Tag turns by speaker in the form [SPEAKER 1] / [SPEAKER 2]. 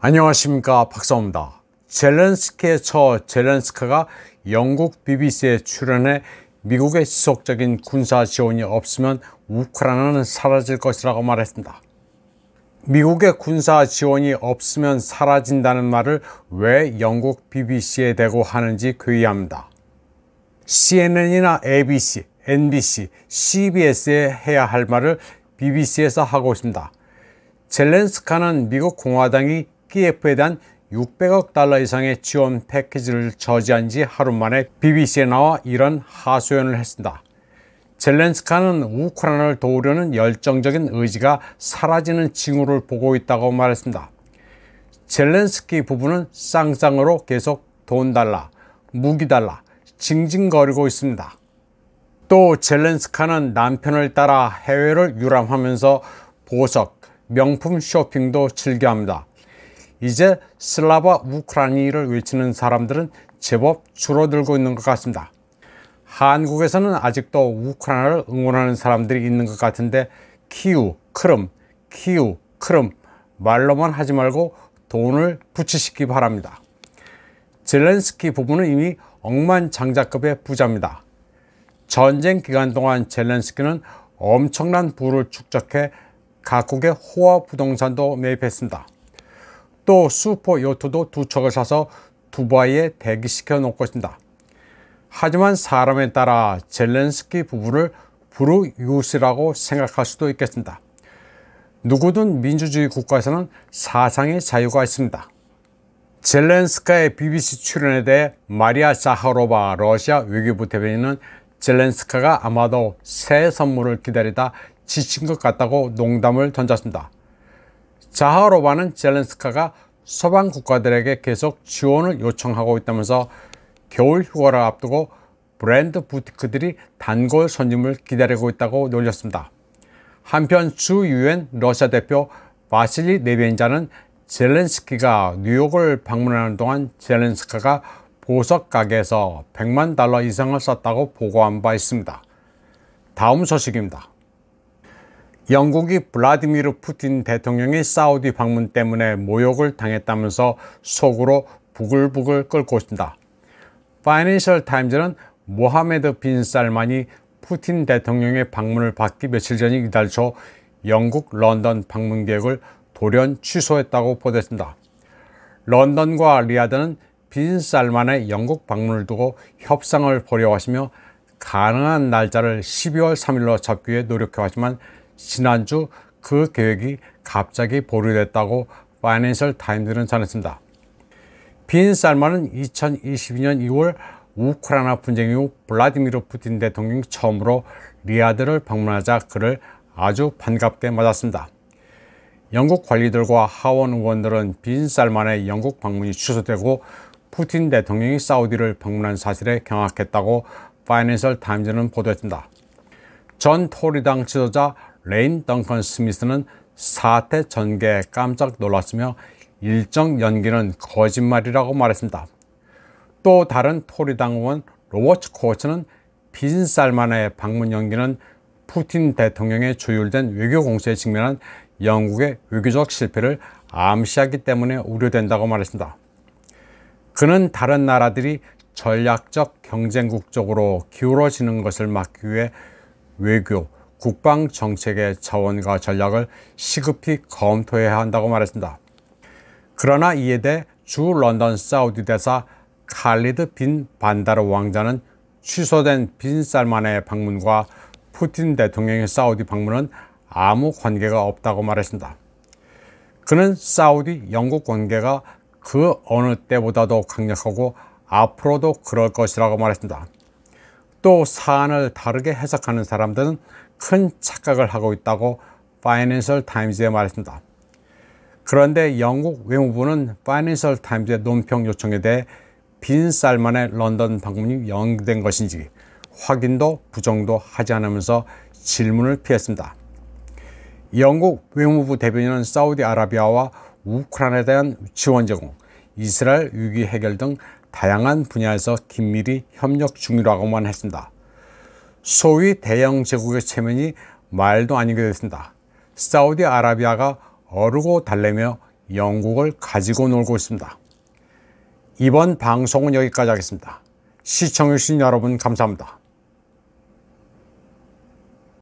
[SPEAKER 1] 안녕하십니까, 박사입니다. 젤렌스키의 처 젤렌스카가 영국 BBC에 출연해 미국의 지속적인 군사 지원이 없으면 우크라이나는 사라질 것이라고 말했습니다. 미국의 군사 지원이 없으면 사라진다는 말을 왜 영국 BBC에 대고 하는지 괴이합니다. CNN이나 ABC, NBC, CBS에 해야 할 말을 BBC에서 하고 있습니다. 젤렌스카는 미국 공화당이 키예프에 대한 600억 달러 이상의 지원 패키지를 저지한 지 하루 만에 BBC에 나와 이런 하소연을 했습니다. 젤렌스카는 우크라이나를 도우려는 열정적인 의지가 사라지는 징후를 보고 있다고 말했습니다. 젤렌스키 부부는 쌍쌍으로 계속 돈 달라, 무기 달라 징징거리고 있습니다. 또 젤렌스카는 남편을 따라 해외를 유람하면서 보석, 명품 쇼핑도 즐겨합니다. 이제 슬라바 우크라이나를 외치는 사람들은 제법 줄어들고 있는 것 같습니다. 한국에서는 아직도 우크라이나를 응원하는 사람들이 있는 것 같은데 키우, 크름 말로만 하지 말고 돈을 붙이시기 바랍니다. 젤렌스키 부부는 이미 억만장자급의 부자입니다. 전쟁 기간 동안 젤렌스키는 엄청난 부를 축적해 각국의 호화 부동산도 매입했습니다. 또 슈퍼 요트도 2척을 사서 두바이에 대기시켜 놓고 있습니다. 하지만 사람에 따라 젤렌스키 부부를 불우이웃이라고 생각할 수도 있겠습니다. 누구든 민주주의 국가에서는 사상의 자유가 있습니다. 젤렌스카의 BBC 출연에 대해 마리아 자하로바 러시아 외교부 대변인은 젤렌스카가 아마도 새 선물을 기다리다 지친 것 같다고 농담을 던졌습니다. 자하로바는 젤렌스카가 서방 국가들에게 계속 지원을 요청하고 있다면서 겨울 휴가를 앞두고 브랜드 부티크들이 단골 손님을 기다리고 있다고 놀렸습니다. 한편 주 유엔 러시아 대표 바실리 네벤자는 젤렌스키가 뉴욕을 방문하는 동안 젤렌스카가 보석 가게에서 100만 달러 이상을 썼다고 보고한 바 있습니다. 다음 소식입니다. 영국이 블라디미르 푸틴 대통령의 사우디 방문 때문에 모욕을 당했다면서 속으로 부글부글 끓고 있습니다. 파이낸셜 타임즈는 모하메드 빈 살만이 푸틴 대통령의 방문을 받기 며칠 전인 이달 초 영국 런던 방문 계획을 돌연 취소했다고 보도했습니다. 런던과 리야드는 빈 살만의 영국 방문을 두고 협상을 벌여왔으며 가능한 날짜를 12월 3일로 잡기 위해 노력해왔지만 지난주 그 계획이 갑자기 보류됐다고 파이낸셜 타임즈는 전했습니다. 빈 살만은 2022년 2월 우크라이나 분쟁 이후 블라디미르 푸틴 대통령이 처음으로 리야드를 방문하자 그를 아주 반갑게 맞았습니다. 영국 관리들과 하원 의원들은 빈 살만의 영국 방문이 취소되고 푸틴 대통령이 사우디를 방문한 사실에 경악했다고 파이낸셜 타임즈는 보도했습니다. 전 토리당 지도자 레인 덩컨 스미스는 사태 전개에 깜짝 놀랐으며 일정 연기는 거짓말이라고 말했습니다. 또 다른 토리당 의원 로버트 코츠는 빈 살만의 방문 연기는 푸틴 대통령의 조율된 외교 공세에 직면한 영국의 외교적 실패를 암시하기 때문에 우려된다고 말했습니다. 그는 다른 나라들이 전략적 경쟁국 쪽으로 기울어지는 것을 막기 위해 외교, 국방 정책의 차원과 전략을 시급히 검토해야 한다고 말했습니다. 그러나 이에 대해 주 런던 사우디 대사 칼리드 빈 반다르 왕자는 취소된 빈 살만의 방문과 푸틴 대통령의 사우디 방문은 아무 관계가 없다고 말했습니다. 그는 사우디 영국 관계가 그 어느 때보다도 강력하고 앞으로도 그럴 것이라고 말했습니다. 또 사안을 다르게 해석하는 사람들은 큰 착각을 하고 있다고 파이낸셜 타임즈에 말했습니다. 그런데 영국 외무부는 파이낸셜 타임즈의 논평 요청에 대해 빈 살만의 런던 방문이 연기된 것인지 확인도 부정도 하지 않으면서 질문을 피했습니다. 영국 외무부 대변인은 사우디아라비아와 우크라이나에 대한 지원 제공, 이스라엘 위기 해결 등 다양한 분야에서 긴밀히 협력 중이라고만 했습니다. 소위 대영 제국의 체면이 말도 아니게 됐습니다. 사우디아라비아가 어르고 달래며 영국을 가지고 놀고 있습니다. 이번 방송은 여기까지 하겠습니다. 시청해주신 여러분 감사합니다.